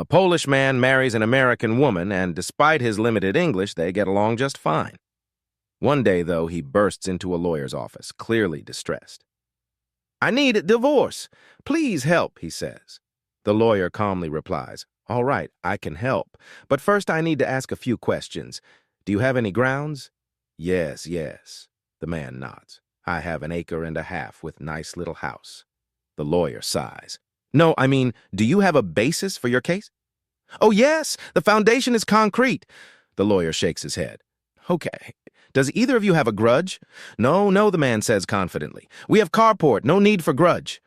A Polish man marries an American woman, and despite his limited English, they get along just fine. One day, though, he bursts into a lawyer's office, clearly distressed. "I need a divorce. Please help," he says. The lawyer calmly replies, "All right, I can help. But first I need to ask a few questions. Do you have any grounds?" "Yes, yes." The man nods. "I have 1.5 acres with nice little house." The lawyer sighs. "No, I mean, do you have a basis for your case?" "Oh, yes, the foundation is concrete." The lawyer shakes his head. "Okay. Does either of you have a grudge?" "No, no," the man says confidently. "We have carport, no need for grudge."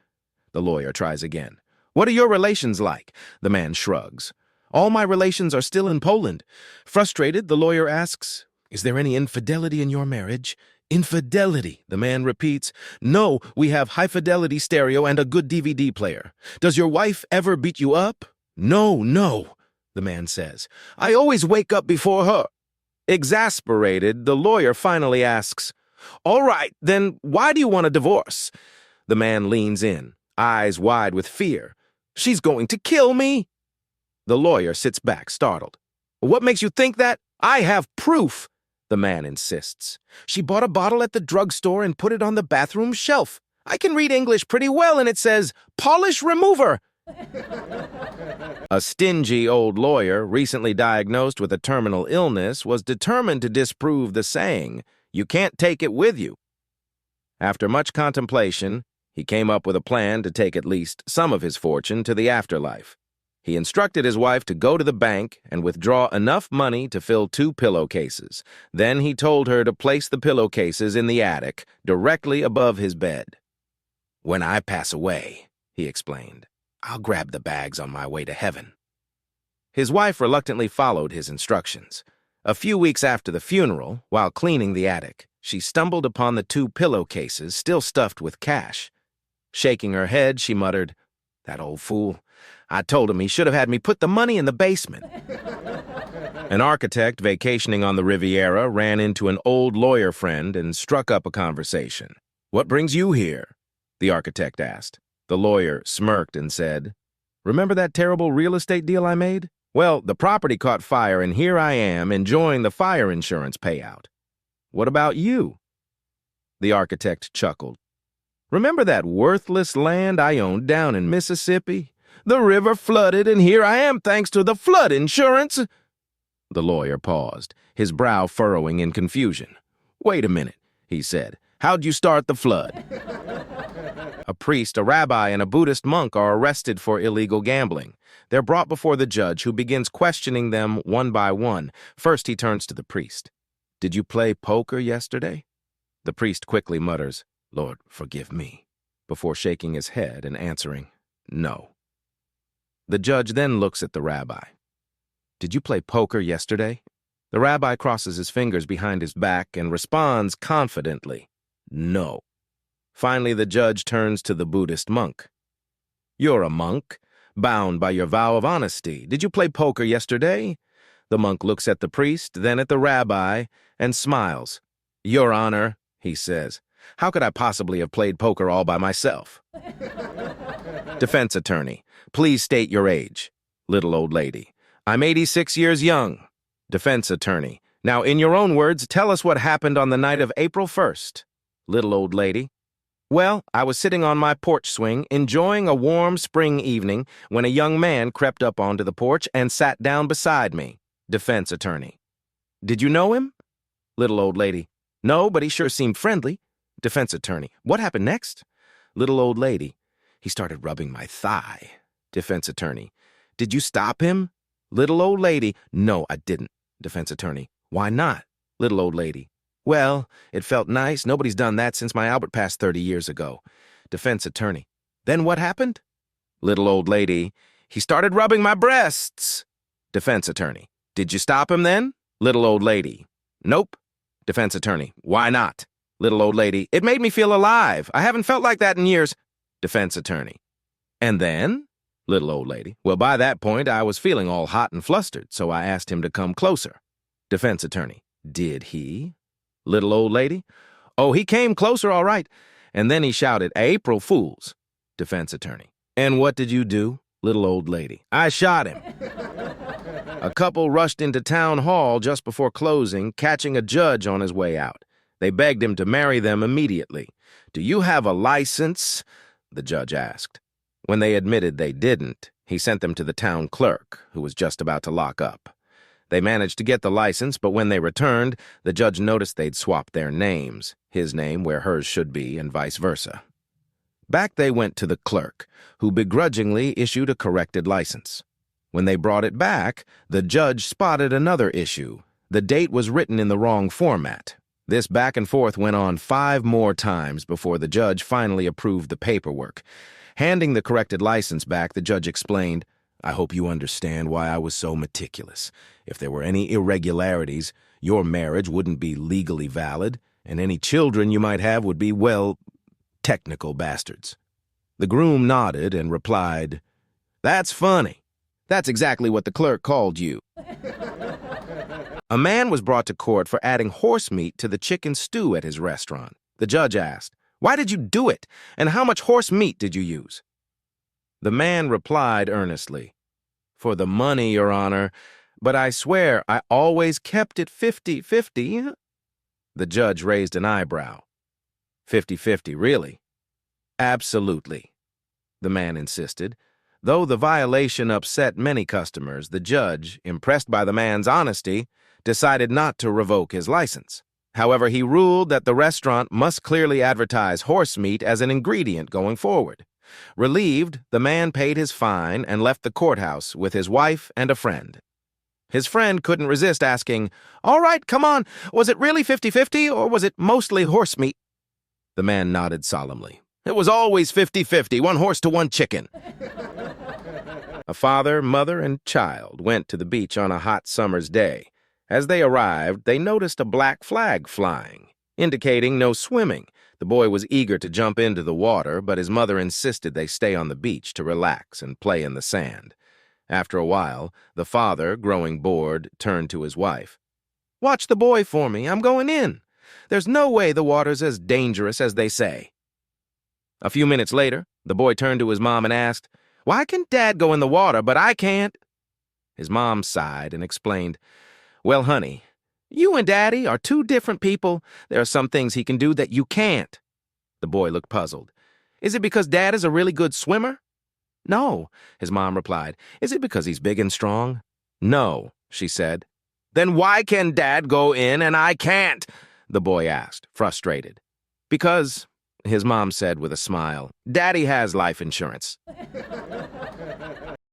The lawyer tries again. "What are your relations like?" The man shrugs. "All my relations are still in Poland." Frustrated, the lawyer asks, "Is there any infidelity in your marriage?" "Infidelity," the man repeats. "No, we have high-fidelity stereo and a good DVD player." "Does your wife ever beat you up?" "No, no," the man says. "I always wake up before her." Exasperated, the lawyer finally asks, "All right, then why do you want a divorce?" The man leans in, eyes wide with fear. "She's going to kill me." The lawyer sits back, startled. "What makes you think that?" "I have proof," the man insists. "She bought a bottle at the drugstore and put it on the bathroom shelf. I can read English pretty well, and it says, 'Polish remover.'" A stingy old lawyer, recently diagnosed with a terminal illness, was determined to disprove the saying, "You can't take it with you." After much contemplation, he came up with a plan to take at least some of his fortune to the afterlife. He instructed his wife to go to the bank and withdraw enough money to fill 2 pillowcases. Then he told her to place the pillowcases in the attic, directly above his bed. "When I pass away," he explained, "I'll grab the bags on my way to heaven." His wife reluctantly followed his instructions. A few weeks after the funeral, while cleaning the attic, she stumbled upon the 2 pillowcases still stuffed with cash. Shaking her head, she muttered, "That old fool. I told him he should have had me put the money in the basement." An architect vacationing on the Riviera ran into an old lawyer friend and struck up a conversation. "What brings you here?" the architect asked. The lawyer smirked and said, "Remember that terrible real estate deal I made? Well, the property caught fire, and here I am enjoying the fire insurance payout. What about you?" The architect chuckled. "Remember that worthless land I owned down in Mississippi? The river flooded, and here I am thanks to the flood insurance." The lawyer paused, his brow furrowing in confusion. "Wait a minute," he said. "How'd you start the flood?" A priest, a rabbi, and a Buddhist monk are arrested for illegal gambling. They're brought before the judge, who begins questioning them one by one. First, he turns to the priest. "Did you play poker yesterday?" The priest quickly mutters, "Lord, forgive me," before shaking his head and answering, "No." The judge then looks at the rabbi. "Did you play poker yesterday?" The rabbi crosses his fingers behind his back and responds confidently, "No." Finally, the judge turns to the Buddhist monk. "You're a monk, bound by your vow of honesty. Did you play poker yesterday?" The monk looks at the priest, then at the rabbi, and smiles. "Your Honor," he says, "how could I possibly have played poker all by myself?" Defense attorney, "Please state your age." Little old lady, "I'm 86 years young." Defense attorney, "Now, in your own words, tell us what happened on the night of April 1st. Little old lady, "Well, I was sitting on my porch swing, enjoying a warm spring evening, when a young man crept up onto the porch and sat down beside me." Defense attorney, "Did you know him?" Little old lady, "No, but he sure seemed friendly." Defense attorney, "What happened next?" Little old lady, "He started rubbing my thigh." Defense attorney, "Did you stop him?" Little old lady, "No, I didn't." Defense attorney, "Why not?" Little old lady, "Well, it felt nice. Nobody's done that since my Albert passed 30 years ago." Defense attorney, "Then what happened?" Little old lady, "He started rubbing my breasts." Defense attorney, "Did you stop him then?" Little old lady, "Nope." Defense attorney, "Why not?" Little old lady, "It made me feel alive. I haven't felt like that in years." Defense attorney, "And then?" Little old lady, "Well, by that point, I was feeling all hot and flustered, so I asked him to come closer." Defense attorney, "Did he?" Little old lady, "Oh, he came closer, all right. And then he shouted, 'April Fools.'" Defense attorney, "And what did you do?" Little old lady. I shot him. A couple rushed into town hall just before closing, catching a judge on his way out. They begged him to marry them immediately. Do you have a license? The judge asked. When they admitted they didn't, he sent them to the town clerk, who was just about to lock up. They managed to get the license, but when they returned, the judge noticed they'd swapped their names, his name where hers should be, and vice versa. Back they went to the clerk, who begrudgingly issued a corrected license. When they brought it back, the judge spotted another issue. The date was written in the wrong format. This back and forth went on 5 more times before the judge finally approved the paperwork. Handing the corrected license back, the judge explained, I hope you understand why I was so meticulous. If there were any irregularities, your marriage wouldn't be legally valid, and any children you might have would be, well, technical bastards. The groom nodded and replied, That's funny. That's exactly what the clerk called you. A man was brought to court for adding horse meat to the chicken stew at his restaurant. The judge asked, Why did you do it, and how much horse meat did you use? The man replied earnestly, For the money, Your Honor, but I swear I always kept it 50-50. The judge raised an eyebrow. 50-50, really? Absolutely, the man insisted. Though the violation upset many customers, the judge, impressed by the man's honesty, decided not to revoke his license. However, he ruled that the restaurant must clearly advertise horse meat as an ingredient going forward. Relieved, the man paid his fine and left the courthouse with his wife and a friend. His friend couldn't resist asking, All right, come on, was it really 50-50 or was it mostly horse meat? The man nodded solemnly. It was always 50-50, 1 horse to 1 chicken. A father, mother, and child went to the beach on a hot summer's day. As they arrived, they noticed a black flag flying, indicating no swimming. The boy was eager to jump into the water, but his mother insisted they stay on the beach to relax and play in the sand. After a while, the father, growing bored, turned to his wife. Watch the boy for me, I'm going in. There's no way the water's as dangerous as they say. A few minutes later, the boy turned to his mom and asked, Why can Dad go in the water, but I can't? His mom sighed and explained, Well, honey, you and Daddy are 2 different people. There are some things he can do that you can't. The boy looked puzzled. Is it because Dad is a really good swimmer? No, his mom replied. Is it because he's big and strong? No, she said. Then why can Dad go in and I can't? The boy asked, frustrated. Because, his mom said with a smile, Daddy has life insurance.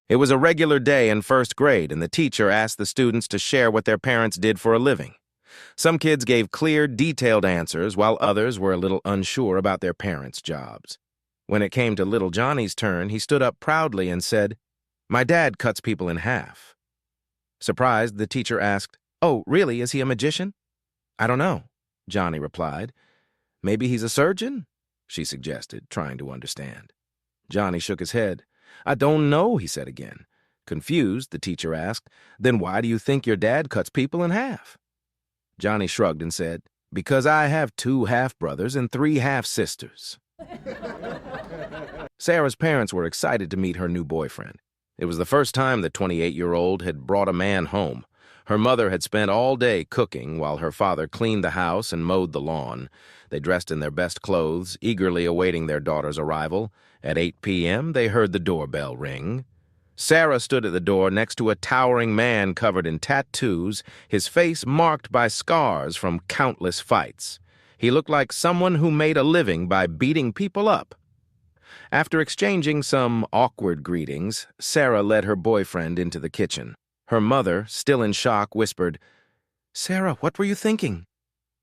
It was a regular day in 1st grade, and the teacher asked the students to share what their parents did for a living. Some kids gave clear, detailed answers, while others were a little unsure about their parents' jobs. When it came to little Johnny's turn, he stood up proudly and said, My dad cuts people in half. Surprised, the teacher asked, Oh, really? Is he a magician? I don't know, Johnny replied. Maybe he's a surgeon? She suggested, trying to understand. Johnny shook his head. I don't know, he said again. Confused, the teacher asked, Then why do you think your dad cuts people in half? Johnny shrugged and said, Because I have 2 half-brothers and 3 half-sisters. Sarah's parents were excited to meet her new boyfriend. It was the first time the 28-year-old had brought a man home. Her mother had spent all day cooking while her father cleaned the house and mowed the lawn. They dressed in their best clothes, eagerly awaiting their daughter's arrival. At 8 p.m., they heard the doorbell ring. Sarah stood at the door next to a towering man covered in tattoos, his face marked by scars from countless fights. He looked like someone who made a living by beating people up. After exchanging some awkward greetings, Sarah led her boyfriend into the kitchen. Her mother, still in shock, whispered, Sarah, what were you thinking?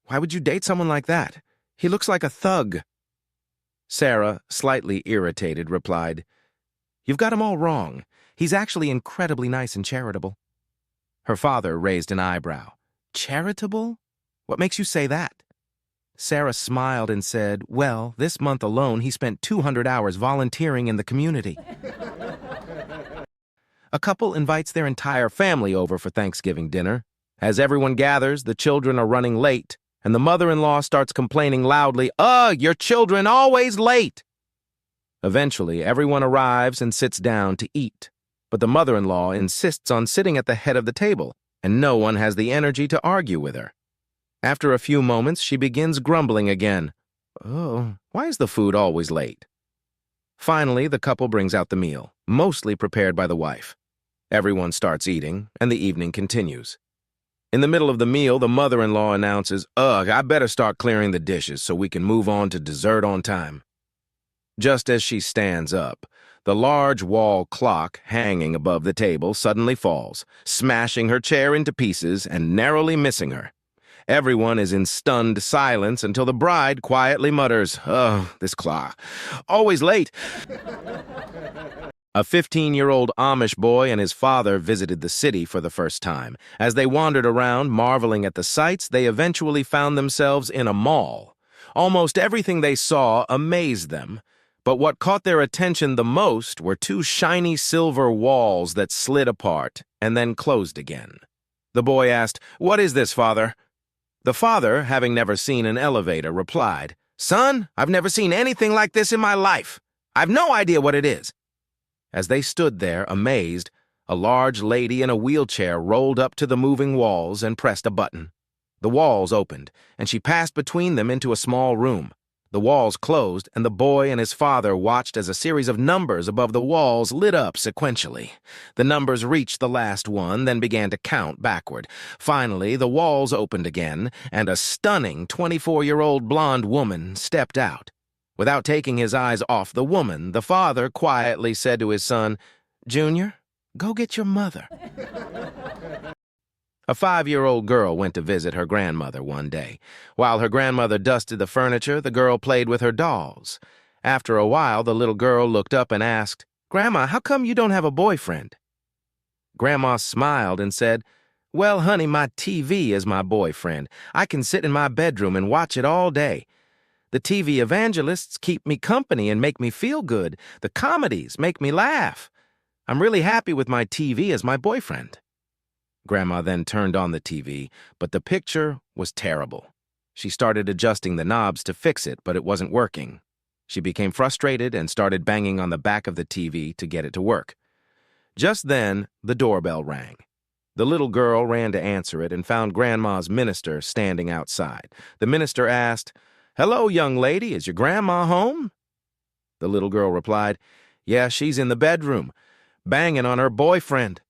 Why would you date someone like that? He looks like a thug. Sarah, slightly irritated, replied, You've got him all wrong. He's actually incredibly nice and charitable. Her father raised an eyebrow. Charitable? What makes you say that? Sarah smiled and said, Well, this month alone he spent 200 hours volunteering in the community. A couple invites their entire family over for Thanksgiving dinner. As everyone gathers, the children are running late, and the mother-in-law starts complaining loudly, Ugh, your children always late! Eventually, everyone arrives and sits down to eat. But the mother-in-law insists on sitting at the head of the table, and no one has the energy to argue with her. After a few moments, she begins grumbling again. Oh, why is the food always late? Finally, the couple brings out the meal, mostly prepared by the wife. Everyone starts eating, and the evening continues. In the middle of the meal, the mother-in-law announces, "Ugh, I better start clearing the dishes so we can move on to dessert on time." Just as she stands up, the large wall clock hanging above the table suddenly falls, smashing her chair into pieces and narrowly missing her. Everyone is in stunned silence until the bride quietly mutters, "Oh, this clock. Always late." A 15-year-old Amish boy and his father visited the city for the first time. As they wandered around, marveling at the sights, they eventually found themselves in a mall. Almost everything they saw amazed them. But what caught their attention the most were two shiny silver walls that slid apart and then closed again. The boy asked, "What is this, father?" The father, having never seen an elevator, replied, "Son, I've never seen anything like this in my life. I've no idea what it is." As they stood there, amazed, a large lady in a wheelchair rolled up to the moving walls and pressed a button. The walls opened, and she passed between them into a small room. The walls closed, and the boy and his father watched as a series of numbers above the walls lit up sequentially. The numbers reached the last one, then began to count backward. Finally, the walls opened again, and a stunning 24-year-old blonde woman stepped out. Without taking his eyes off the woman, the father quietly said to his son, "Junior, go get your mother." A 5-year-old girl went to visit her grandmother one day. While her grandmother dusted the furniture, the girl played with her dolls. After a while, the little girl looked up and asked, "Grandma, how come you don't have a boyfriend?" Grandma smiled and said, "Well, honey, my TV is my boyfriend. I can sit in my bedroom and watch it all day. The TV evangelists keep me company and make me feel good. The comedies make me laugh. I'm really happy with my TV as my boyfriend." Grandma then turned on the TV, but the picture was terrible. She started adjusting the knobs to fix it, but it wasn't working. She became frustrated and started banging on the back of the TV to get it to work. Just then, the doorbell rang. The little girl ran to answer it and found Grandma's minister standing outside. The minister asked, "Hello, young lady, is your grandma home?" The little girl replied, "Yeah, she's in the bedroom, banging on her boyfriend."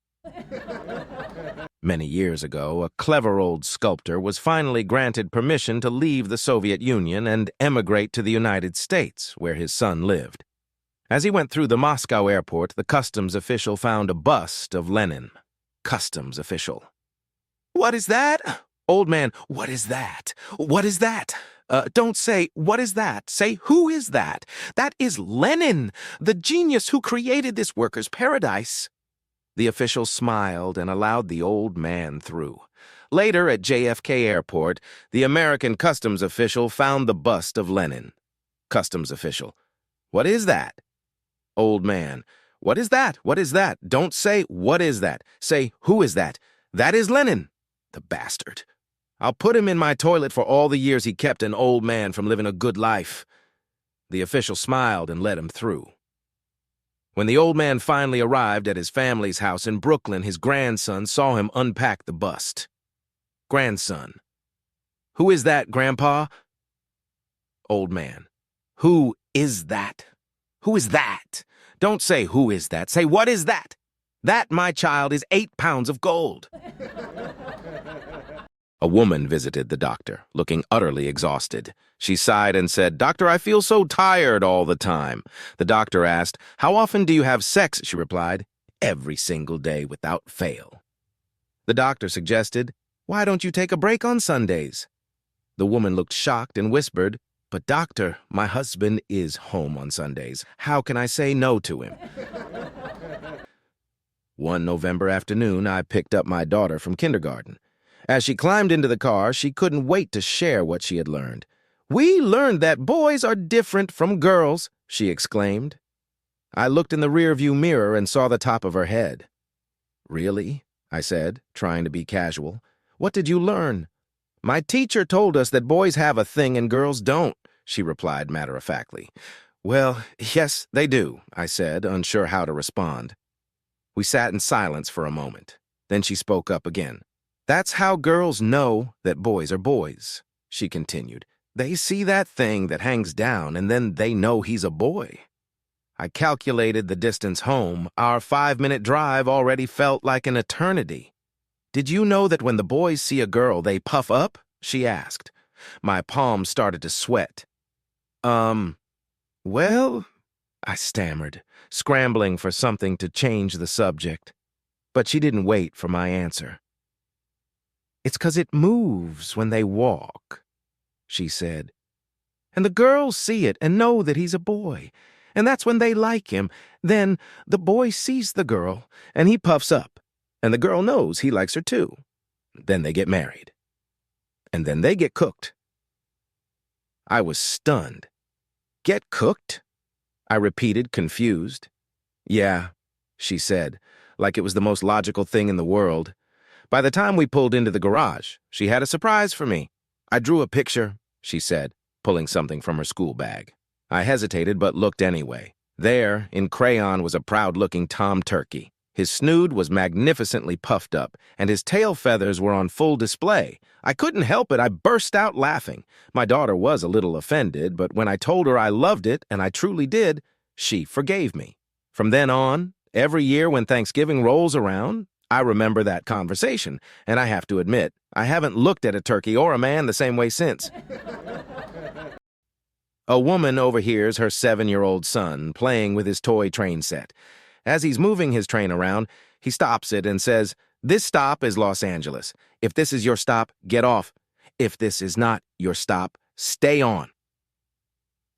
Many years ago, a clever old sculptor was finally granted permission to leave the Soviet Union and emigrate to the United States, where his son lived. As he went through the Moscow airport, the customs official found a bust of Lenin. Customs official. "What is that?" "Old man, what is that? What is that?" Don't say, "What is that?" Say, "Who is that?" "That is Lenin, the genius who created this workers' paradise." The official smiled and allowed the old man through. Later, at JFK Airport, the American customs official found the bust of Lenin. Customs official. "What is that?" Old man. "What is that? What is that?" Don't say, "What is that?" Say, "Who is that?" "That is Lenin." The bastard. "I'll put him in my toilet for all the years he kept an old man from living a good life." The official smiled and let him through. When the old man finally arrived at his family's house in Brooklyn, his grandson saw him unpack the bust. Grandson. "Who is that, Grandpa?" Old man. "Who is that? Who is that?" Don't say, "Who is that?" Say, "What is that?" "That, my child, is 8 pounds of gold." A woman visited the doctor, looking utterly exhausted. She sighed and said, "Doctor, I feel so tired all the time." The doctor asked, "How often do you have sex?" She replied, "Every single day without fail." The doctor suggested, "Why don't you take a break on Sundays?" The woman looked shocked and whispered, "But doctor, my husband is home on Sundays. How can I say no to him?" One November afternoon, I picked up my daughter from kindergarten. As she climbed into the car, she couldn't wait to share what she had learned. "We learned that boys are different from girls," she exclaimed. I looked in the rearview mirror and saw the top of her head. "Really?" I said, trying to be casual. "What did you learn?" "My teacher told us that boys have a thing and girls don't," she replied matter-of-factly. Well, yes, they do, I said, unsure how to respond. We sat in silence for a moment. Then she spoke up again. That's how girls know that boys are boys, she continued. They see that thing that hangs down, and then they know he's a boy. I calculated the distance home. Our 5-minute drive already felt like an eternity. Did you know that when the boys see a girl, they puff up? She asked. My palms started to sweat. Well, I stammered, scrambling for something to change the subject. But she didn't wait for my answer. It's 'cause it moves when they walk, she said. And the girls see it and know that he's a boy. And that's when they like him. Then the boy sees the girl, and he puffs up. And the girl knows he likes her too. Then they get married. And then they get cooked. I was stunned. Get cooked? I repeated, confused. Yeah, she said, like it was the most logical thing in the world. By the time we pulled into the garage, she had a surprise for me. I drew a picture, she said, pulling something from her school bag. I hesitated but looked anyway. There, in crayon, was a proud-looking tom turkey. His snood was magnificently puffed up, and his tail feathers were on full display. I couldn't help it. I burst out laughing. My daughter was a little offended, but when I told her I loved it, and I truly did, she forgave me. From then on, every year when Thanksgiving rolls around, I remember that conversation, and I have to admit, I haven't looked at a turkey or a man the same way since. A woman overhears her 7-year-old son playing with his toy train set. As he's moving his train around, he stops it and says, "This stop is Los Angeles. If this is your stop, get off. If this is not your stop, stay on."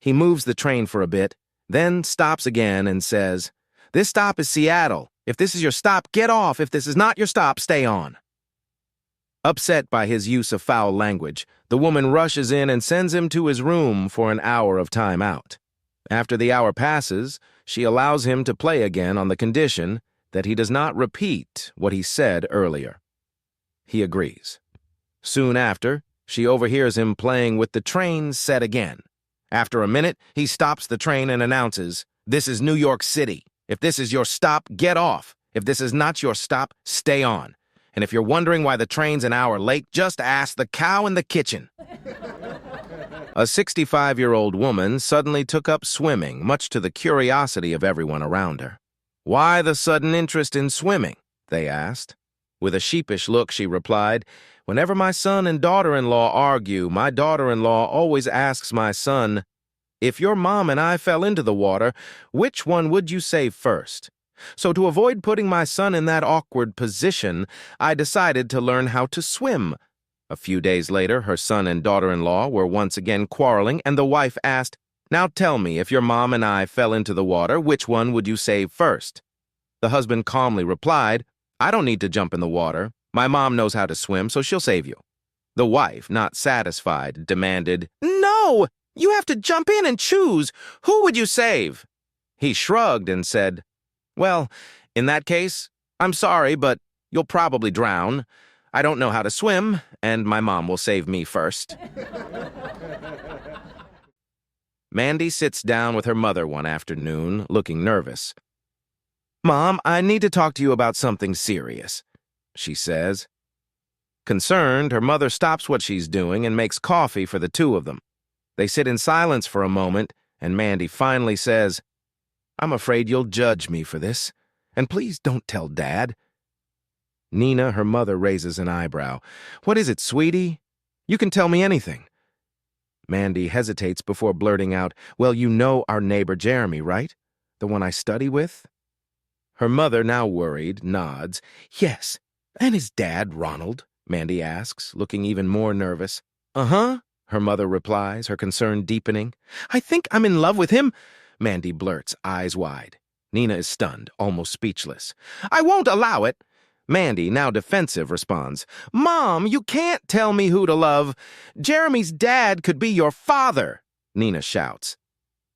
He moves the train for a bit, then stops again and says, "This stop is Seattle. If this is your stop, get off. If this is not your stop, stay on." Upset by his use of foul language, the woman rushes in and sends him to his room for an hour of time out. After the hour passes, she allows him to play again on the condition that he does not repeat what he said earlier. He agrees. Soon after, she overhears him playing with the train set again. After a minute, he stops the train and announces, "This is New York City. If this is your stop, get off. If this is not your stop, stay on. And if you're wondering why the train's an hour late, just ask the cow in the kitchen." A 65-year-old woman suddenly took up swimming, much to the curiosity of everyone around her. "Why the sudden interest in swimming?" they asked. With a sheepish look, she replied, "Whenever my son and daughter-in-law argue, my daughter-in-law always asks my son, 'If your mom and I fell into the water, which one would you save first?' So to avoid putting my son in that awkward position, I decided to learn how to swim." A few days later, her son and daughter-in-law were once again quarreling, and the wife asked, "Now tell me, if your mom and I fell into the water, which one would you save first?" The husband calmly replied, "I don't need to jump in the water. My mom knows how to swim, so she'll save you." The wife, not satisfied, demanded, "No! You have to jump in and choose. Who would you save?" He shrugged and said, "Well, in that case, I'm sorry, but you'll probably drown. I don't know how to swim, and my mom will save me first." Mandy sits down with her mother one afternoon, looking nervous. "Mom, I need to talk to you about something serious," she says. Concerned, her mother stops what she's doing and makes coffee for the two of them. They sit in silence for a moment, and Mandy finally says, "I'm afraid you'll judge me for this, and please don't tell Dad." Nina, her mother, raises an eyebrow. "What is it, sweetie? You can tell me anything." Mandy hesitates before blurting out, "Well, you know our neighbor Jeremy, right? The one I study with?" Her mother, now worried, nods. "Yes. And his dad, Ronald?" Mandy asks, looking even more nervous. "Uh-huh," her mother replies, her concern deepening. "I think I'm in love with him," Mandy blurts, eyes wide. Nina is stunned, almost speechless. "I won't allow it." Mandy, now defensive, responds, "Mom, you can't tell me who to love. Jeremy's dad could be your father," Nina shouts.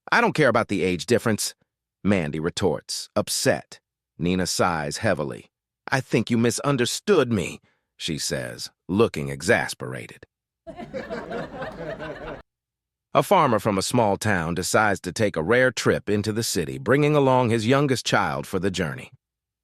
"I don't care about the age difference," Mandy retorts, upset. Nina sighs heavily. "I think you misunderstood me," she says, looking exasperated. A farmer from a small town decides to take a rare trip into the city, bringing along his youngest child for the journey.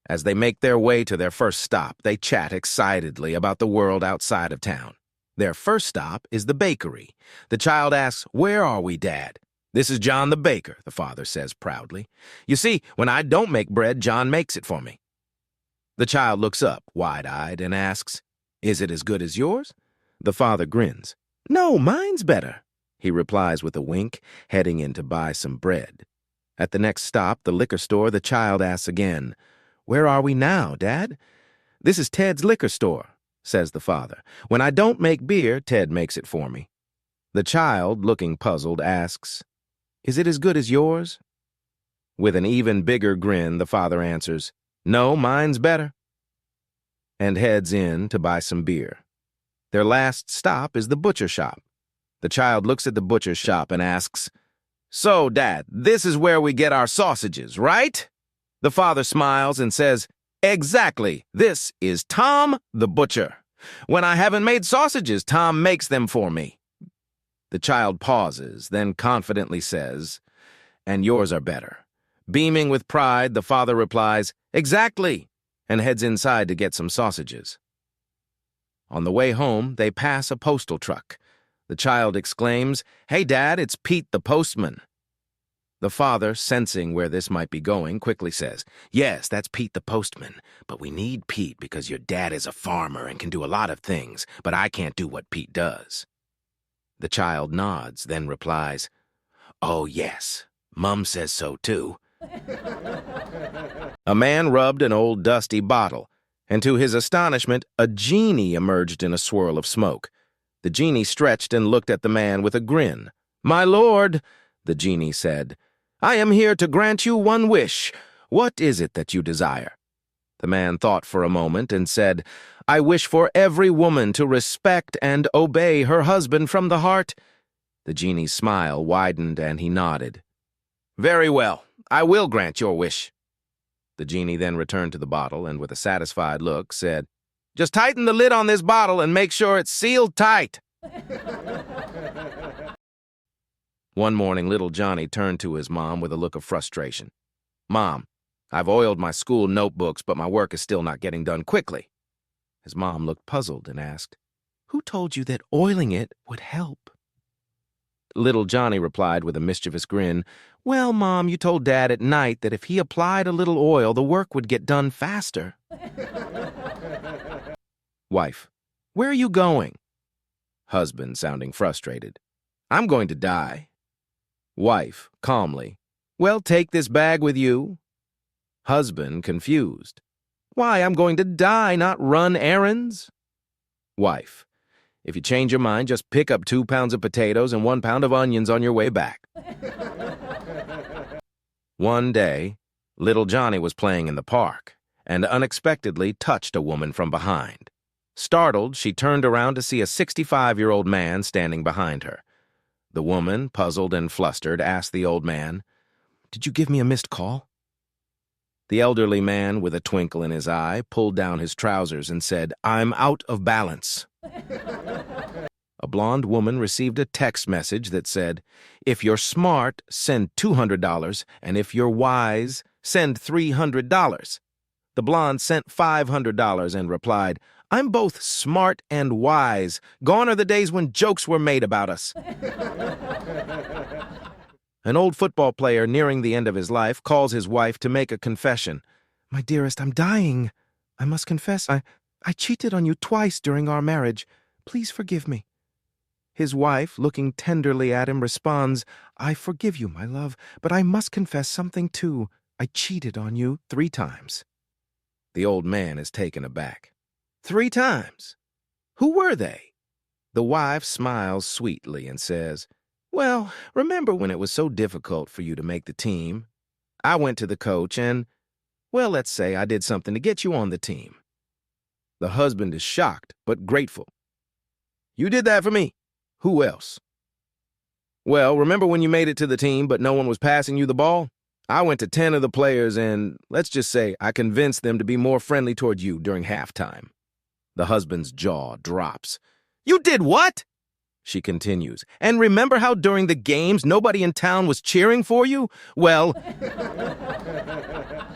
As they make their way to their first stop, they chat excitedly about the world outside of town. Their first stop is the bakery. The child asks, "Where are we, Dad?" "This is John the baker," the father says proudly. "You see, when I don't make bread, John makes it for me." The child looks up, wide-eyed, and asks, "Is it as good as yours?" The father grins. "No, mine's better," he replies with a wink, heading in to buy some bread. At the next stop, the liquor store, the child asks again, "Where are we now, Dad?" "This is Ted's liquor store," says the father. "When I don't make beer, Ted makes it for me." The child, looking puzzled, asks, "Is it as good as yours?" With an even bigger grin, the father answers, "No, mine's better," and heads in to buy some beer. Their last stop is the butcher shop. The child looks at the butcher shop and asks, "So, Dad, this is where we get our sausages, right?" The father smiles and says, "Exactly. This is Tom the butcher. When I haven't made sausages, Tom makes them for me." The child pauses, then confidently says, "And yours are better." Beaming with pride, the father replies, "Exactly," and heads inside to get some sausages. On the way home, they pass a postal truck. The child exclaims, "Hey, Dad, it's Pete the postman." The father, sensing where this might be going, quickly says, "Yes, that's Pete the postman, but we need Pete because your dad is a farmer and can do a lot of things, but I can't do what Pete does." The child nods, then replies, "Oh, yes, Mum says so too." A man rubbed an old dusty bottle, and to his astonishment, a genie emerged in a swirl of smoke. The genie stretched and looked at the man with a grin. "My lord," the genie said, "I am here to grant you one wish. What is it that you desire?" The man thought for a moment and said, "I wish for every woman to respect and obey her husband from the heart." The genie's smile widened and he nodded. "Very well, I will grant your wish." The genie then returned to the bottle and with a satisfied look said, "Just tighten the lid on this bottle and make sure it's sealed tight." One morning, little Johnny turned to his mom with a look of frustration. "Mom, I've oiled my school notebooks, but my work is still not getting done quickly." His mom looked puzzled and asked, "Who told you that oiling it would help?" Little Johnny replied with a mischievous grin, "Well, Mom, you told Dad at night that if he applied a little oil, the work would get done faster." Wife, "Where are you going?" Husband, sounding frustrated, "I'm going to die." Wife, calmly, "Well, take this bag with you." Husband, confused, "Why, I'm going to die, not run errands." Wife, "If you change your mind, just pick up 2 pounds of potatoes and 1 pound of onions on your way back." One day, little Johnny was playing in the park and unexpectedly touched a woman from behind. Startled, she turned around to see a 65-year-old man standing behind her. The woman, puzzled and flustered, asked the old man, "Did you give me a missed call?" The elderly man, with a twinkle in his eye, pulled down his trousers and said, "I'm out of balance." A blonde woman received a text message that said, "If you're smart, send $200, and if you're wise, send $300. The blonde sent $500 and replied, "I'm both smart and wise. Gone are the days when jokes were made about us." An old football player nearing the end of his life calls his wife to make a confession. "My dearest, I'm dying. I must confess, I cheated on you twice during our marriage. Please forgive me." His wife, looking tenderly at him, responds, "I forgive you, my love, but I must confess something too. I cheated on you 3 times. The old man is taken aback. "3 times? Who were they?" The wife smiles sweetly and says, "Well, remember when it was so difficult for you to make the team? I went to the coach and, well, let's say I did something to get you on the team." The husband is shocked, but grateful. "You did that for me? Who else?" "Well, remember when you made it to the team, but no one was passing you the ball? I went to 10 of the players and, let's just say, I convinced them to be more friendly toward you during halftime." The husband's jaw drops. "You did what?" She continues. And remember how during the games nobody in town was cheering for you? Well,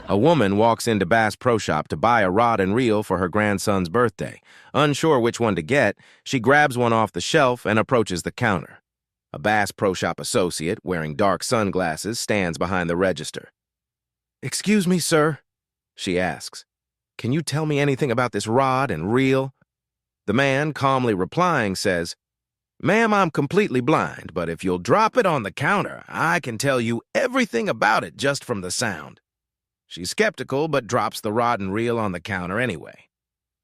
a woman walks into Bass Pro Shop to buy a rod and reel for her grandson's birthday. Unsure which one to get, she grabs one off the shelf and approaches the counter. A Bass Pro Shop associate, wearing dark sunglasses, stands behind the register. "Excuse me, sir," she asks. "Can you tell me anything about this rod and reel?" The man, calmly replying, says, "Ma'am, I'm completely blind, but if you'll drop it on the counter, I can tell you everything about it just from the sound." She's skeptical, but drops the rod and reel on the counter anyway.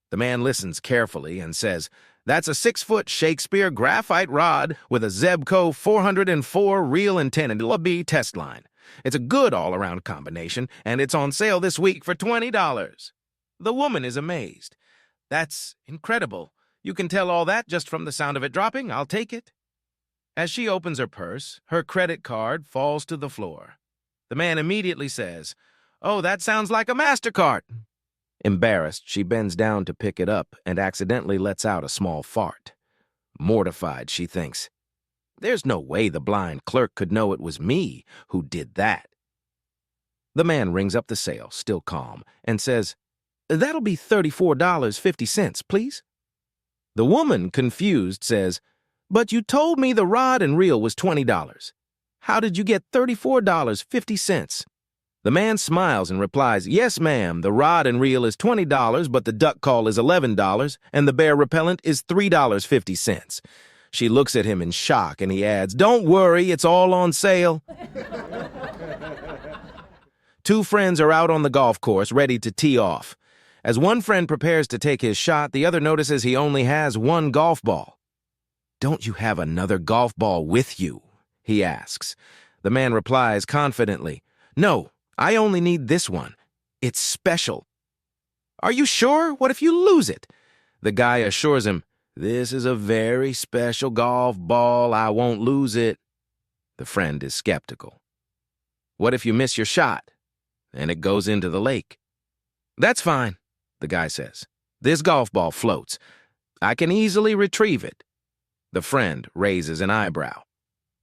The man listens carefully and says, "That's a 6-foot Shakespeare graphite rod with a Zebco 404 reel intended to be test line. It's a good all-around combination, and it's on sale this week for $20. The woman is amazed. "That's incredible. You can tell all that just from the sound of it dropping. I'll take it." As she opens her purse, her credit card falls to the floor. The man immediately says, "Oh, that sounds like a MasterCard." Embarrassed, she bends down to pick it up and accidentally lets out a small fart. Mortified, she thinks, "There's no way the blind clerk could know it was me who did that." The man rings up the sale, still calm, and says, "That'll be $34.50, please." The woman, confused, says, "But you told me the rod and reel was $20. How did you get $34.50? The man smiles and replies, "Yes, ma'am, the rod and reel is $20, but the duck call is $11, and the bear repellent is $3.50. She looks at him in shock, and he adds, "Don't worry, it's all on sale." Two friends are out on the golf course, ready to tee off. As one friend prepares to take his shot, the other notices he only has one golf ball. "Don't you have another golf ball with you?" he asks. The man replies confidently, "No, I only need this one. It's special." "Are you sure? What if you lose it?" The guy assures him, "This is a very special golf ball. I won't lose it." The friend is skeptical. "What if you miss your shot and it goes into the lake?" "That's fine," the guy says. "This golf ball floats. I can easily retrieve it." The friend raises an eyebrow.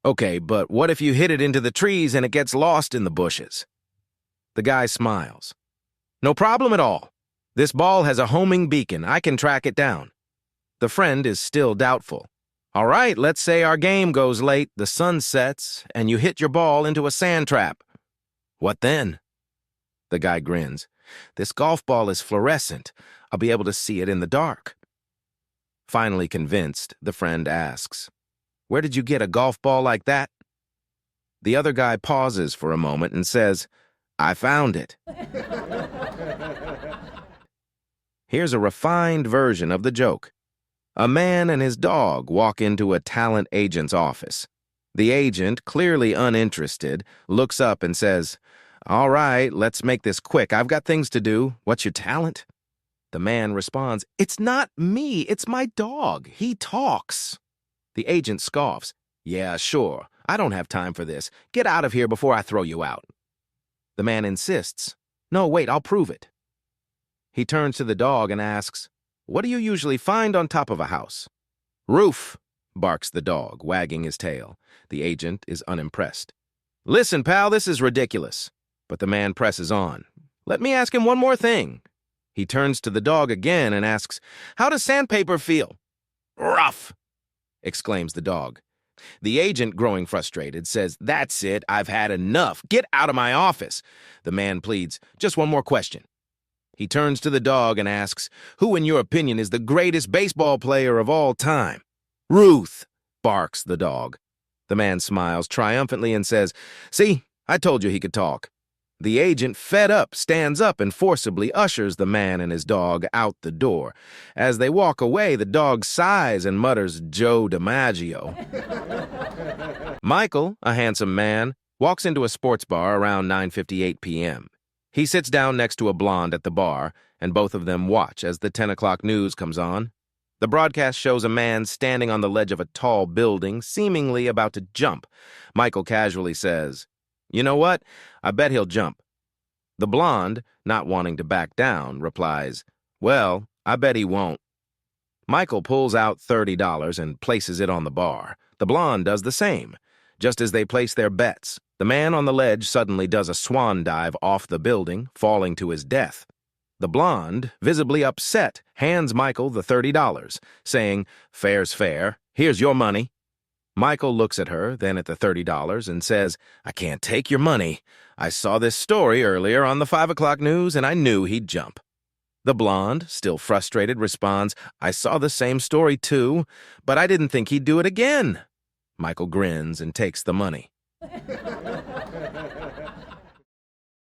"Okay, but what if you hit it into the trees and it gets lost in the bushes?" The guy smiles. "No problem at all. This ball has a homing beacon. I can track it down." The friend is still doubtful. "All right, let's say our game goes late, the sun sets, and you hit your ball into a sand trap. What then?" The guy grins. "This golf ball is fluorescent. I'll be able to see it in the dark." Finally convinced, the friend asks, "Where did you get a golf ball like that?" The other guy pauses for a moment and says, "I found it." Here's a refined version of the joke. A man and his dog walk into a talent agent's office. The agent, clearly uninterested, looks up and says, "All right, let's make this quick. I've got things to do. What's your talent?" The man responds, "It's not me, it's my dog. He talks." The agent scoffs, "Yeah, sure. I don't have time for this. Get out of here before I throw you out." The man insists, "No, wait, I'll prove it." He turns to the dog and asks, "What do you usually find on top of a house?" "Roof," barks the dog, wagging his tail. The agent is unimpressed. "Listen, pal, this is ridiculous." But the man presses on. "Let me ask him one more thing." He turns to the dog again and asks, "How does sandpaper feel?" "Rough," exclaims the dog. The agent, growing frustrated, says, "That's it. I've had enough. Get out of my office." The man pleads, "Just one more question." He turns to the dog and asks, "Who, in your opinion, is the greatest baseball player of all time?" "Ruth," barks the dog. The man smiles triumphantly and says, "See, I told you he could talk." The agent, fed up, stands up and forcibly ushers the man and his dog out the door. As they walk away, the dog sighs and mutters, "Joe DiMaggio." Michael, a handsome man, walks into a sports bar around 9:58 p.m. He sits down next to a blonde at the bar, and both of them watch as the 10 o'clock news comes on. The broadcast shows a man standing on the ledge of a tall building, seemingly about to jump. Michael casually says, "You know what? I bet he'll jump." The blonde, not wanting to back down, replies, "Well, I bet he won't." Michael pulls out $30 and places it on the bar. The blonde does the same. Just as they place their bets, the man on the ledge suddenly does a swan dive off the building, falling to his death. The blonde, visibly upset, hands Michael the $30, saying, "Fair's fair. Here's your money." Michael looks at her, then at the $30, and says, "I can't take your money. I saw this story earlier on the 5 o'clock news, and I knew he'd jump." The blonde, still frustrated, responds, "I saw the same story too, but I didn't think he'd do it again." Michael grins and takes the money.